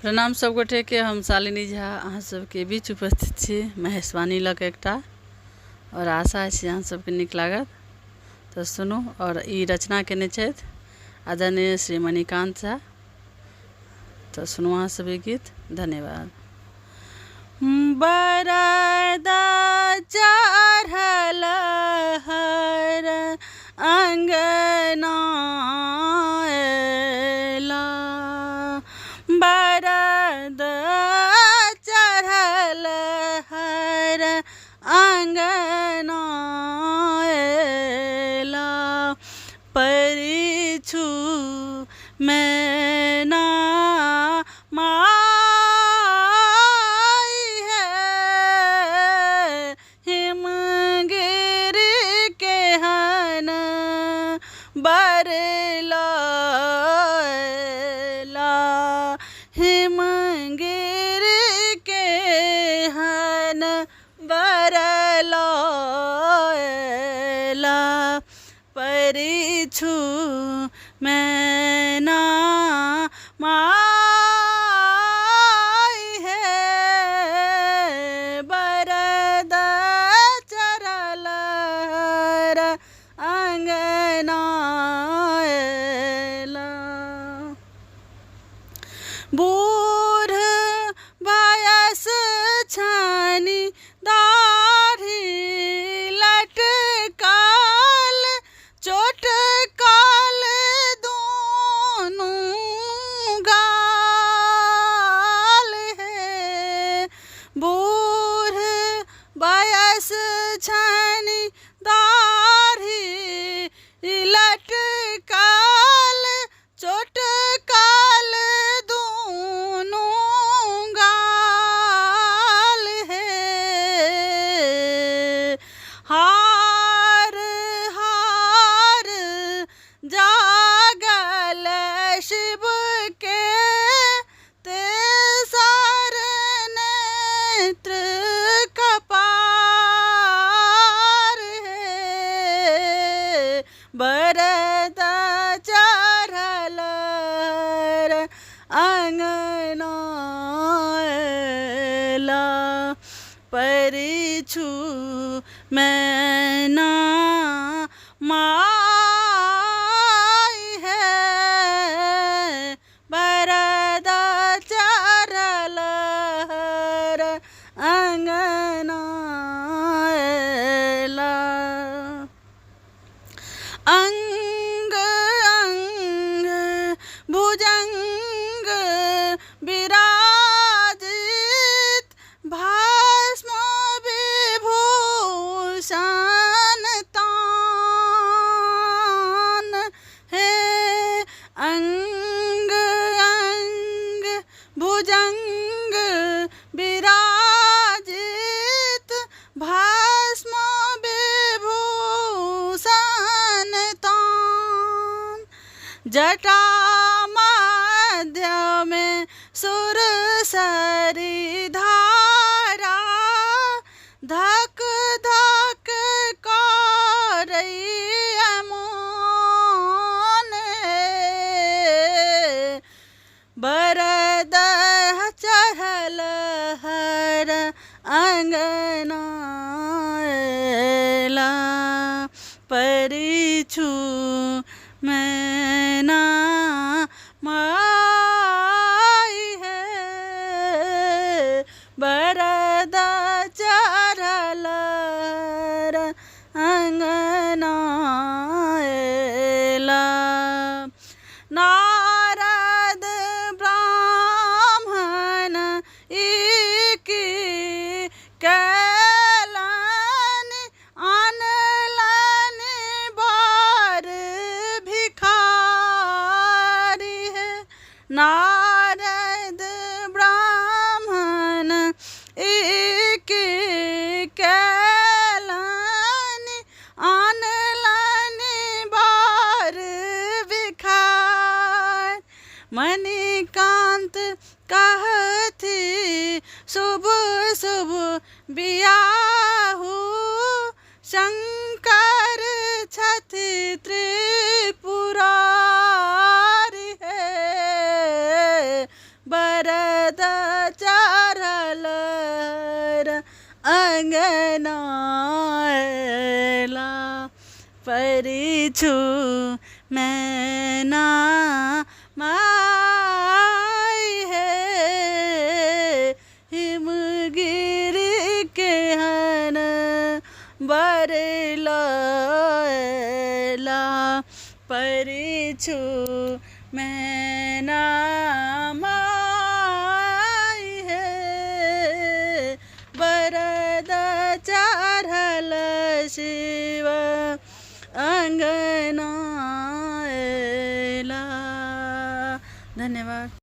प्रणाम सब गोटे के। हम शालिनी झा अहाँ सबके बीच उपस्थित छी महेशवाणी लऽ के एकटा, और आशा छै अहाँ सबके नीक लागत। तो सुनू। और ई रचना केने छथि आदरणीय श्री मणिकांत झा। तो सुनू अहाँ सब ई गीत। धन्यवाद। बरद चढ़ल हर अंगना एला, बरद चढ़ल हर अंगना एला, परिछु मैना माई है, हिमगिरी केहन बरला, हिमगिरी केहन बरला, परिछु मैना माई है, बरद चढ़ल हर अंगना एला। बूढ़ बयस छानी दाढ़ी लटकाल, चोटकाल दोनों गाल है, बूढ़ बयस छानी दाढ़ी लटकाल, चोटकाल दोनों गाल है, हार हार जागल शिव के तेसर नेत्र कपार है, बरद चढ़ल हर अंगना एला, परिछु मैना माई है, बरद चढ़ल हर अंगना एला। अंग अंग भुजंग विराजित, भस्म विभूषण तान है, अंग अंग भुजंग विराजित, भस्म विभूषण तान, जटा मध्य में सुरसरी धारा, धक धक करैया मोन है, बरद चढ़ल हर अंगना एला, परिछु मैना माई है, बरद चढ़ल हर अंगना एला। नारद ब्राह्मण इकी कैलन, अनलन बार भिखारी है, नारद ब्राह्मण इकी कैलन, अनलन बार भिखार, मणिकांत कहती शुभ शुभ बियाहू, शंकर छथि त्रिपुरारी है, बरद चढ़ल अंगना अयला परिछु मैना माई है हिमगिरी केहन बरलैला परिछु मैना माई है बरद चढ़ल शिव अंगना अयला। धन्यवाद।